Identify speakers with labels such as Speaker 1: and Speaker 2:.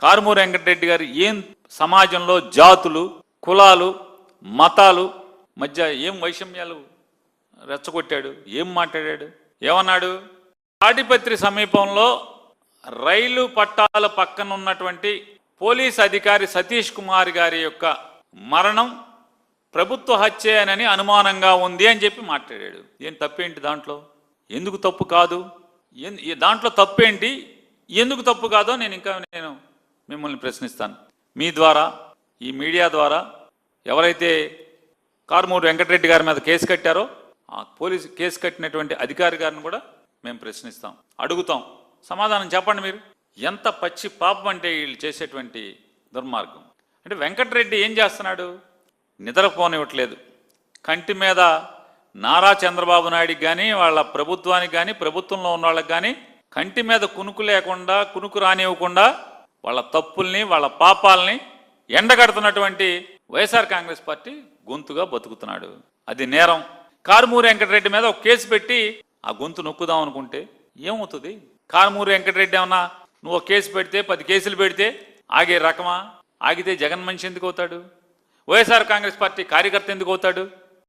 Speaker 1: కారుమూరి వెంకటరెడ్డి గారు ఏం సమాజంలో జాతులు, కులాలు, మతాలు మధ్య ఏం వైషమ్యాలు రెచ్చగొట్టాడు? ఏం మాట్లాడాడు? ఏమన్నాడు? తాడిపత్రి సమీపంలో రైలు పట్టాల పక్కన ఉన్నటువంటి పోలీస్ అధికారి సతీష్ కుమార్ గారి యొక్క మరణం ప్రభుత్వ హత్యేనని అనుమానంగా ఉంది అని చెప్పి మాట్లాడాడు. ఏం తప్పేంటి దాంట్లో? ఎందుకు తప్పు కాదు? దాంట్లో తప్పేంటి? ఎందుకు తప్పు కాదో నేను మిమ్మల్ని ప్రశ్నిస్తాను. మీ ద్వారా, ఈ మీడియా ద్వారా ఎవరైతే కారుమూరి వెంకటరెడ్డి గారి మీద కేసు కట్టారో ఆ పోలీసు కేసు కట్టినటువంటి అధికారి గారిని కూడా మేము ప్రశ్నిస్తాం, అడుగుతాం. సమాధానం చెప్పండి మీరు. ఎంత పచ్చి పాపం అంటే వీళ్ళు చేసేటువంటి దుర్మార్గం. అంటే వెంకటరెడ్డి ఏం చేస్తున్నాడు? నిద్రపోనివ్వట్లేదు. కంటి మీద నారా చంద్రబాబు నాయుడికి కానీ వాళ్ళ ప్రభుత్వానికి కానీ ప్రభుత్వంలో ఉన్న వాళ్ళకి కానీ కంటి మీద కునుకు లేకుండా, కునుకు రానివ్వకుండా వాళ్ళ తప్పుల్ని, వాళ్ళ పాపాలని ఎండగడుతున్నటువంటి వైఎస్ఆర్ కాంగ్రెస్ పార్టీ గొంతుగా బతుకుతున్నాడు. అది నేరం. కారుమూరి వెంకటరెడ్డి మీద ఒక కేసు పెట్టి ఆ గొంతు నొక్కుదాం అనుకుంటే ఏమవుతుంది? కారుమూరి వెంకటరెడ్డి ఏమన్నా నువ్వు ఒక కేసు పెడితే 10 కేసులు పెడితే ఆగే రకమా? ఆగితే జగన్ మనిషి ఎందుకు అవుతాడు? వైఎస్ఆర్ కాంగ్రెస్ పార్టీ కార్యకర్త ఎందుకు అవుతాడు?